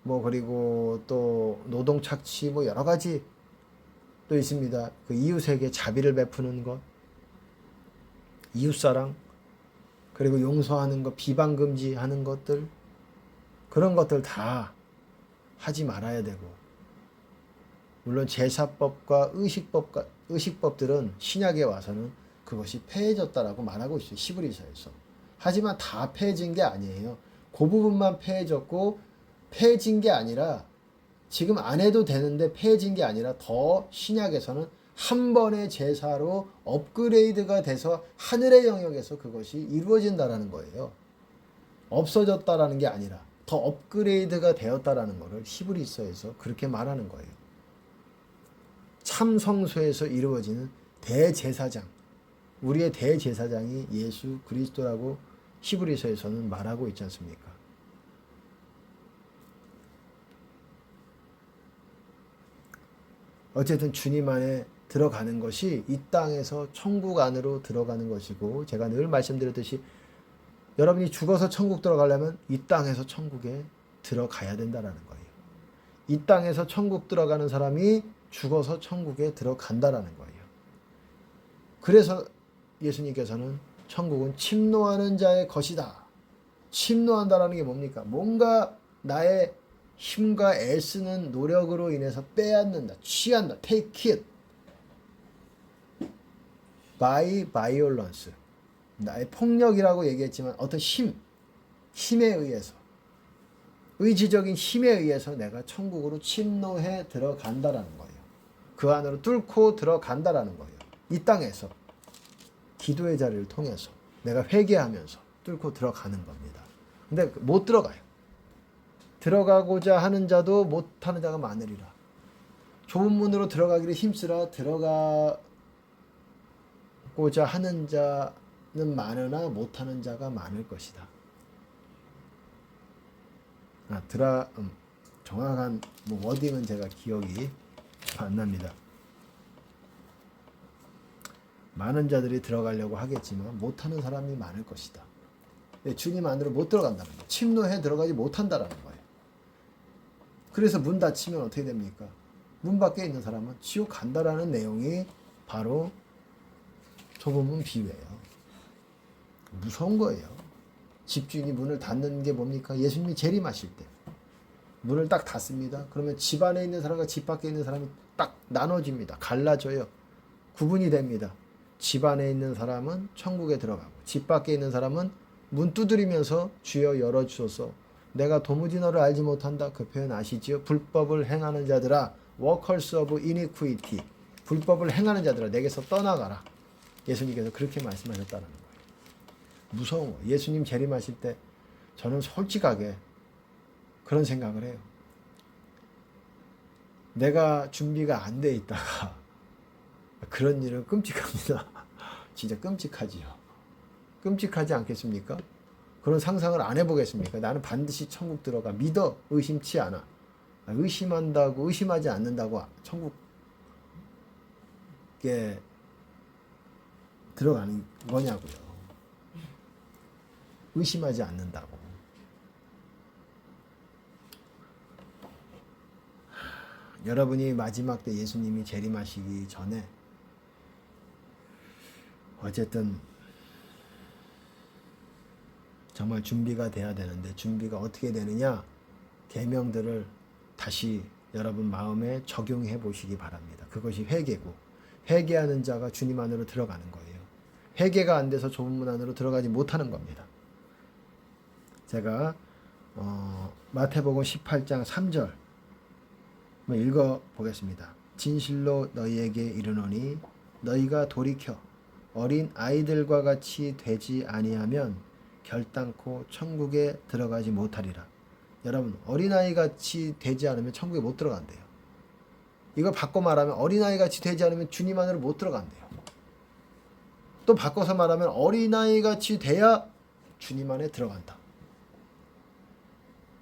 뭐 그리고 또 노동착취 뭐 여러 가지 또 있습니다. 그 이웃에게 자비를 베푸는 것 이웃사랑 그리고 용서하는 것 비방 금지하는 것들 그런 것들 다 하지 말아야 되고 물론 제사법과 의식법들은 신약에 와서는 그것이 폐해졌다라고 말하고 있어요. 히브리서에서. 하지만 다 폐해진 게 아니에요. 그 부분만 폐해졌고 폐해진 게 아니라 지금 안 해도 되는데 폐해진 게 아니라 더 신약에서는 한 번의 제사로 업그레이드가 돼서 하늘의 영역에서 그것이 이루어진다라는 거예요. 없어졌다라는 게 아니라 더 업그레이드가 되었다라는 것을 히브리서에서 그렇게 말하는 거예요. 참 성소에서 이루어지는 대제사장, 우리의 대제사장이 예수 그리스도라고 히브리서에서는 말하고 있지 않습니까? 어쨌든 주님 안에 들어가는 것이 이 땅에서 천국 안으로 들어가는 것이고 제가 늘 말씀드렸듯이 여러분이 죽어서 천국 들어가려면 이 땅에서 천국에 들어가야 된다는 거예요. 이 땅에서 천국 들어가는 사람이 죽어서 천국에 들어간다는 거예요. 그래서 예수님께서는 천국은 침노하는 자의 것이다. 침노한다라는 게 뭡니까? 뭔가 나의 힘과 애쓰는 노력으로 인해서 빼앗는다. 취한다. Take it. by violence. 나의 폭력이라고 얘기했지만 어떤 힘에 의해서 의지적인 힘에 의해서 내가 천국으로 침노해 들어간다라는 거예요. 그 안으로 뚫고 들어간다라는 거예요. 이 땅에서 기도의 자리를 통해서 내가 회개하면서 뚫고 들어가는 겁니다. 근데 못 들어가요. 들어가고자 하는 자도 못하는 자가 많으리라. 좁은 문으로 들어가기를 힘쓰라. 들어가고자 하는 자는 많으나 못하는 자가 많을 것이다. 정확한 워딩은 제가 기억이 안 납니다. 많은 자들이 들어가려고 하겠지만 못하는 사람이 많을 것이다. 주님 안으로 못 들어간다는 거예요. 침노해 들어가지 못한다라는 거예요. 그래서 문 닫히면 어떻게 됩니까? 문 밖에 있는 사람은 지옥 간다라는 내용이 바로 좁은 문 비유예요. 무서운 거예요. 집주인이 문을 닫는 게 뭡니까? 예수님이 재림하실 때 문을 딱 닫습니다. 그러면 집 안에 있는 사람과 집 밖에 있는 사람이 딱 나눠집니다. 갈라져요. 구분이 됩니다. 집 안에 있는 사람은 천국에 들어가고 집 밖에 있는 사람은 문 두드리면서 주여 열어주소서 내가 도무지 너를 알지 못한다. 그 표현 아시지요? 불법을 행하는 자들아 workers of iniquity 불법을 행하는 자들아 내게서 떠나가라. 예수님께서 그렇게 말씀하셨다는 거예요. 무서운 거예요. 예수님 재림하실 때 저는 솔직하게 그런 생각을 해요. 내가 준비가 안 돼 있다가 그런 일은 끔찍합니다. 진짜 끔찍하지요. 끔찍하지 않겠습니까? 그런 상상을 안 해보겠습니까? 나는 반드시 천국 들어가. 믿어. 의심치 않아. 의심한다고 의심하지 않는다고 천국에 들어가는 거냐고요. 의심하지 않는다고. 여러분이 마지막 때 예수님이 재림하시기 전에 어쨌든 정말 준비가 돼야 되는데 준비가 어떻게 되느냐? 계명들을 다시 여러분 마음에 적용해 보시기 바랍니다. 그것이 회개고 회개하는 자가 주님 안으로 들어가는 거예요. 회개가 안 돼서 좁은 문 안으로 들어가지 못하는 겁니다. 제가 마태복음 18장 3절 한번 읽어보겠습니다. 진실로 너희에게 이르노니 너희가 돌이켜 어린 아이들과 같이 되지 아니하면 결단코 천국에 들어가지 못하리라. 여러분, 어린아이같이 되지 않으면 천국에 못 들어간대요. 이걸 바꿔 말하면 어린아이같이 되지 않으면 주님 안으로 못 들어간대요. 또 바꿔서 말하면 어린아이같이 돼야 주님 안에 들어간다.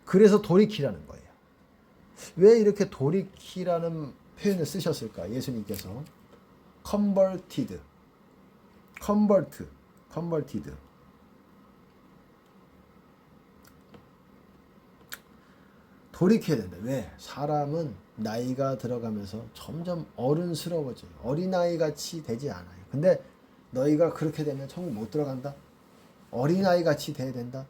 그래서 돌이키라는 거예요. 왜 이렇게 돌이키라는 표현을 쓰셨을까? 예수님께서 converted. 돌이켜야 된다. 왜? 사람은 나이가 들어가면서 점점 어른스러워져요. 어린아이같이 되지 않아요. 근데 너희가 그렇게 되면 천국 못 들어간다? 어린아이같이 돼야 된다?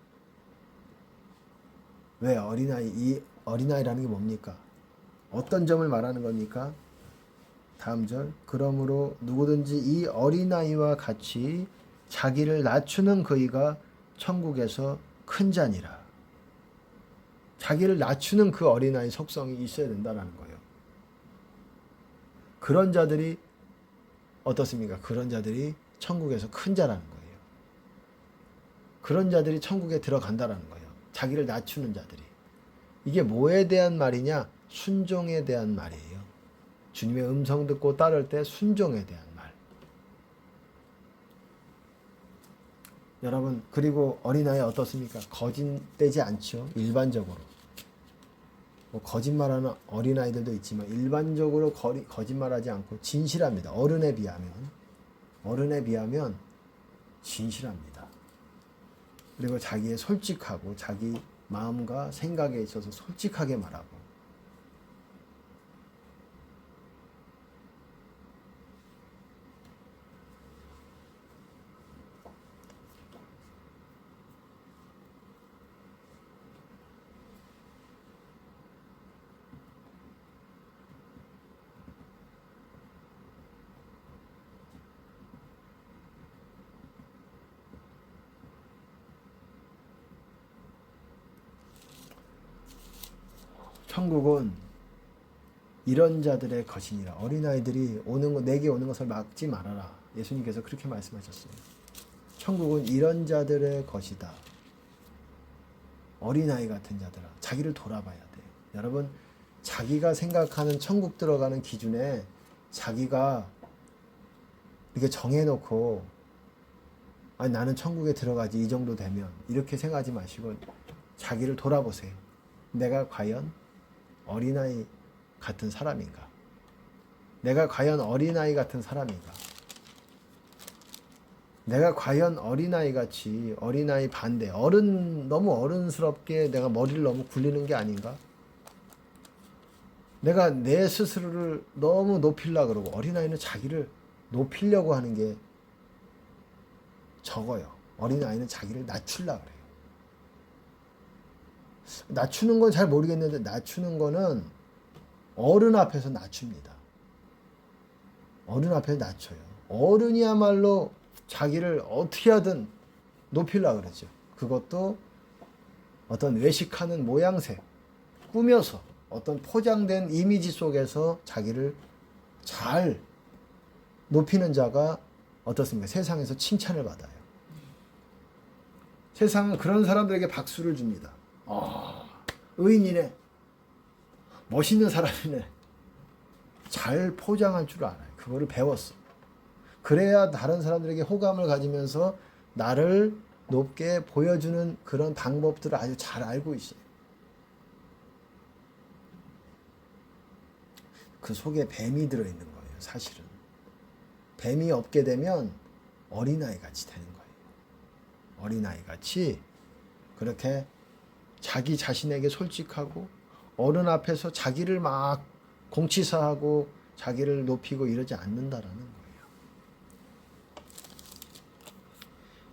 왜 어린아이? 이 어린아이라는 게 뭡니까? 어떤 점을 말하는 겁니까? 다음 절. 그러므로 누구든지 이 어린아이와 같이 자기를 낮추는 그이가 천국에서 큰 자니라. 자기를 낮추는 그 어린아이 속성이 있어야 된다는 거예요. 그런 자들이 어떻습니까? 그런 자들이 천국에서 큰 자라는 거예요. 그런 자들이 천국에 들어간다라는 거예요. 자기를 낮추는 자들이. 이게 뭐에 대한 말이냐? 순종에 대한 말이에요. 주님의 음성 듣고 따를 때 순종에 대한 말. 여러분, 그리고 어린아이 어떻습니까? 거짓되지 않죠. 일반적으로. 뭐 거짓말하는 어린아이들도 있지만 일반적으로 거짓말하지 않고 진실합니다. 어른에 비하면 진실합니다. 그리고 자기의 솔직하고 자기 마음과 생각에 있어서 솔직하게 말하고 천국은 이런 자들의 것이니라. 어린아이들이 내게 오는 것을 막지 말아라. 예수님께서 그렇게 말씀하셨어요. 천국은 이런 자들의 것이다. 어린아이 같은 자들아. 자기를 돌아봐야 돼요. 여러분, 자기가 생각하는 천국 들어가는 기준에 자기가 이렇게 정해놓고 아니 나는 천국에 들어가지 이 정도 되면 이렇게 생각하지 마시고 자기를 돌아보세요. 내가 과연 어린아이 같은 사람인가? 내가 과연 어린아이 같은 사람인가? 내가 과연 어린아이 같이 어린아이 반대 너무 어른스럽게 내가 머리를 너무 굴리는 게 아닌가? 내가 내 스스로를 너무 높이려고 그러고 어린아이는 자기를 높이려고 하는 게 적어요. 어린아이는 자기를 낮추려고 그래요. 낮추는 건 잘 모르겠는데 낮추는 거는 어른 앞에서 낮춥니다. 어른 앞에서 낮춰요. 어른이야말로 자기를 어떻게 하든 높이려고 그러죠. 그것도 어떤 외식하는 모양새, 꾸며서 어떤 포장된 이미지 속에서 자기를 잘 높이는 자가 어떻습니까? 세상에서 칭찬을 받아요. 세상은 그런 사람들에게 박수를 줍니다. 의인이네. 멋있는 사람이네. 잘 포장할 줄 알아요. 그거를 배웠어. 그래야 다른 사람들에게 호감을 가지면서 나를 높게 보여주는 그런 방법들을 아주 잘 알고 있어요. 그 속에 뱀이 들어있는 거예요. 사실은. 뱀이 없게 되면 어린아이 같이 되는 거예요. 어린아이 같이 그렇게 자기 자신에게 솔직하고 어른 앞에서 자기를 막 공치사하고 자기를 높이고 이러지 않는다라는 거예요.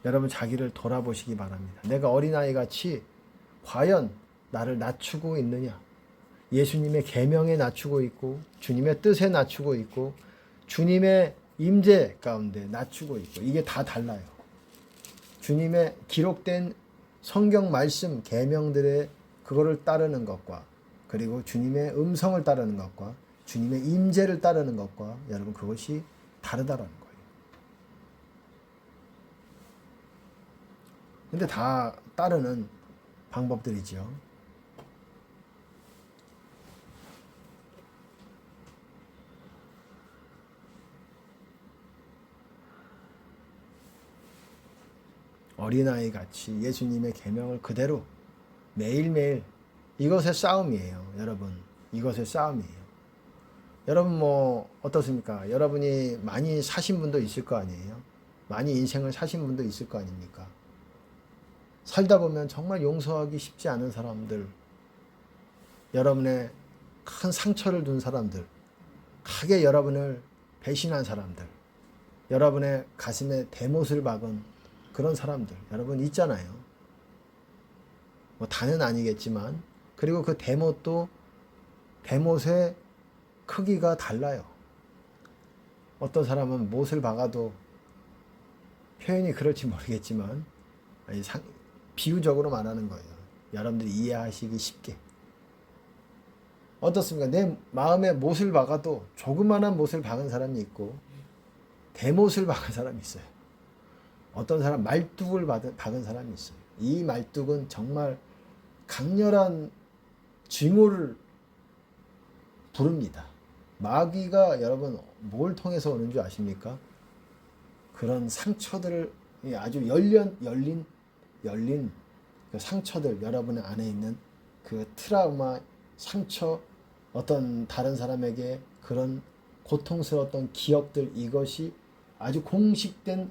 여러분 자기를 돌아보시기 바랍니다. 내가 어린아이 같이 과연 나를 낮추고 있느냐? 예수님의 계명에 낮추고 있고 주님의 뜻에 낮추고 있고 주님의 임재 가운데 낮추고 있고 이게 다 달라요. 주님의 기록된 성경 말씀 계명들의 그거를 따르는 것과 그리고 주님의 음성을 따르는 것과 주님의 임재를 따르는 것과 여러분 그것이 다르다라는 거예요. 근데 다 따르는 방법들이죠. 어린아이 같이 예수님의 계명을 그대로 매일매일, 이것의 싸움이에요. 여러분, 이것의 싸움이에요. 여러분 뭐 어떻습니까? 여러분이 많이 사신 분도 있을 거 아니에요. 많이 인생을 사신 분도 있을 거 아닙니까? 살다 보면 정말 용서하기 쉽지 않은 사람들, 여러분의 큰 상처를 준 사람들, 크게 여러분을 배신한 사람들, 여러분의 가슴에 대못을 박은 그런 사람들, 여러분 있잖아요. 뭐 다는 아니겠지만, 그리고 그 대못도 대못의 크기가 달라요. 어떤 사람은 못을 박아도, 표현이 그럴지 모르겠지만 비유적으로 말하는 거예요. 여러분들이 이해하시기 쉽게. 어떻습니까? 내 마음에 못을 박아도 조그만한 못을 박은 사람이 있고 대못을 박은 사람이 있어요. 어떤 사람 말뚝을 박은 사람이 있어요. 이 말뚝은 정말 강렬한 징후를 부릅니다. 마귀가 여러분 뭘 통해서 오는 줄 아십니까? 그런 상처들을 아주 열린 그 상처들, 여러분 안에 있는 그 트라우마, 상처, 어떤 다른 사람에게 그런 고통스러웠던 기억들, 이것이 아주 공식된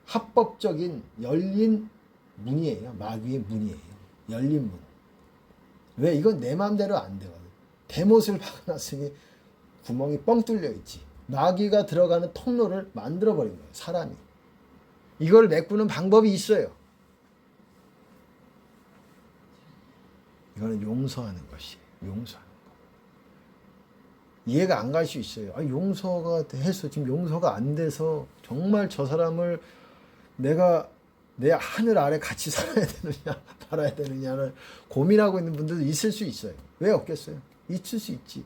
합법적인 열린 문이에요. 마귀의 문이에요. 열린 문. 왜? 이건 내 마음대로 안 되거든. 대못을 박아놨으니 구멍이 뻥 뚫려 있지. 마귀가 들어가는 통로를 만들어버린 거예요. 사람이. 이걸 메꾸는 방법이 있어요. 이거는 용서하는 것이에요. 용서하는 거. 이해가 안 갈 수 있어요. 용서가 해서 지금 용서가 안 돼서 정말 저 사람을 내가 내 하늘 아래 같이 살아야 되느냐 말아야 되느냐를 고민하고 있는 분들도 있을 수 있어요. 왜 없겠어요? 있을 수 있지.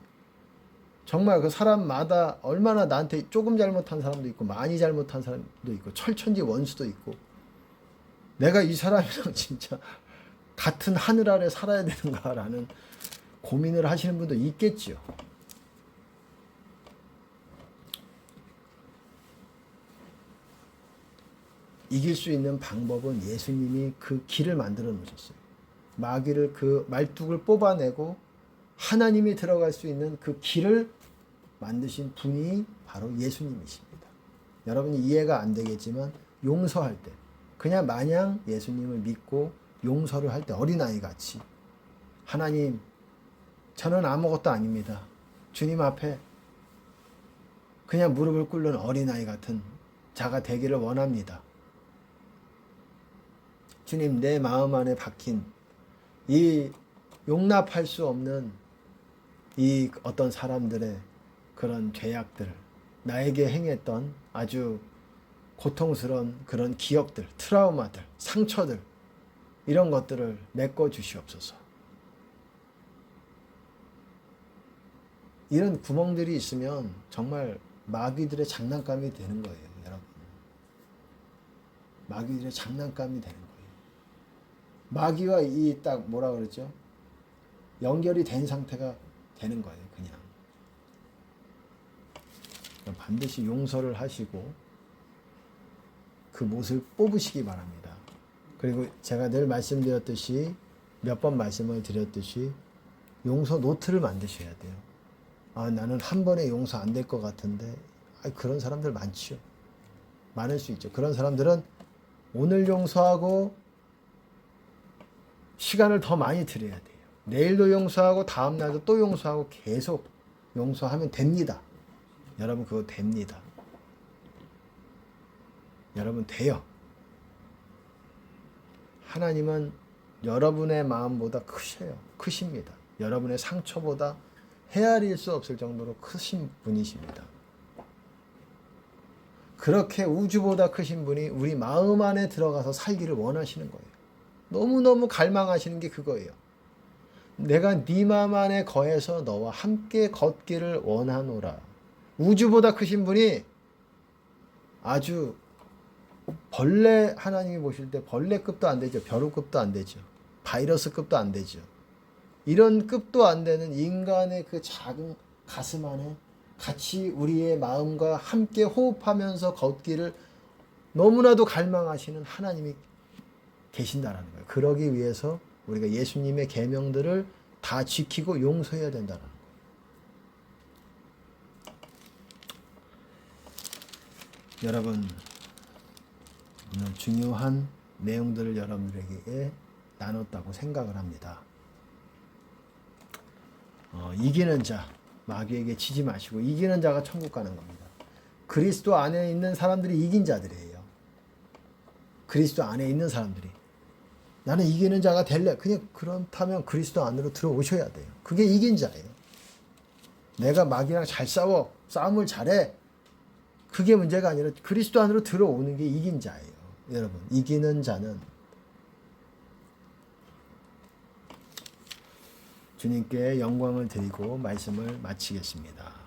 정말 그 사람마다 얼마나 나한테 조금 잘못한 사람도 있고 많이 잘못한 사람도 있고 철천지 원수도 있고, 내가 이 사람이랑 진짜 같은 하늘 아래 살아야 되는가라는 고민을 하시는 분도 있겠죠. 이길 수 있는 방법은 예수님이 그 길을 만들어 놓으셨어요. 마귀를, 그 말뚝을 뽑아내고 하나님이 들어갈 수 있는 그 길을 만드신 분이 바로 예수님이십니다. 여러분이 이해가 안 되겠지만 용서할 때, 그냥 마냥 예수님을 믿고 용서를 할 때 어린아이 같이, 하나님, 저는 아무것도 아닙니다. 주님 앞에 그냥 무릎을 꿇는 어린아이 같은 자가 되기를 원합니다. 주님, 내 마음 안에 박힌 이 용납할 수 없는 이 어떤 사람들의 그런 죄악들, 나에게 행했던 아주 고통스러운 그런 기억들, 트라우마들, 상처들, 이런 것들을 메꿔 주시옵소서. 이런 구멍들이 있으면 정말 마귀들의 장난감이 되는 거예요, 여러분. 마귀들의 장난감이 되는 거예요. 마귀와 이 딱 뭐라 그랬죠? 연결이 된 상태가 되는 거예요, 그냥. 반드시 용서를 하시고 그 못을 뽑으시기 바랍니다. 그리고 제가 늘 말씀드렸듯이, 몇 번 말씀을 드렸듯이 용서 노트를 만드셔야 돼요. 나는 한 번에 용서 안 될 것 같은데, 그런 사람들 많죠. 많을 수 있죠. 그런 사람들은 오늘 용서하고 시간을 더 많이 들여야 돼요. 내일도 용서하고 다음 날도 또 용서하고 계속 용서하면 됩니다. 여러분, 그거 됩니다. 여러분, 돼요. 하나님은 여러분의 마음보다 크십니다. 여러분의 상처보다 헤아릴 수 없을 정도로 크신 분이십니다. 그렇게 우주보다 크신 분이 우리 마음 안에 들어가서 살기를 원하시는 거예요. 너무너무 갈망하시는 게 그거예요. 내가 네 마음 안에 거해서 너와 함께 걷기를 원하노라. 우주보다 크신 분이 아주 벌레 하나님이 보실 때 벌레급도 안 되죠. 벼룩급도 안 되죠. 바이러스급도 안 되죠. 이런 급도 안 되는 인간의 그 작은 가슴 안에 같이 우리의 마음과 함께 호흡하면서 걷기를 너무나도 갈망하시는 하나님이 계신다라는 거예요. 그러기 위해서 우리가 예수님의 계명들을 다 지키고 용서해야 된다는 거예요. 여러분, 오늘 중요한 내용들을 여러분들에게 나눴다고 생각을 합니다. 이기는 자, 마귀에게 치지 마시고 이기는 자가 천국 가는 겁니다. 그리스도 안에 있는 사람들이 이긴 자들이에요. 그리스도 안에 있는 사람들이. 나는 이기는 자가 될래. 그냥 그렇다면 그리스도 안으로 들어오셔야 돼요. 그게 이긴 자예요. 내가 마귀랑 잘 싸워. 싸움을 잘해. 그게 문제가 아니라 그리스도 안으로 들어오는 게 이긴 자예요. 여러분, 이기는 자는 주님께 영광을 드리고 말씀을 마치겠습니다.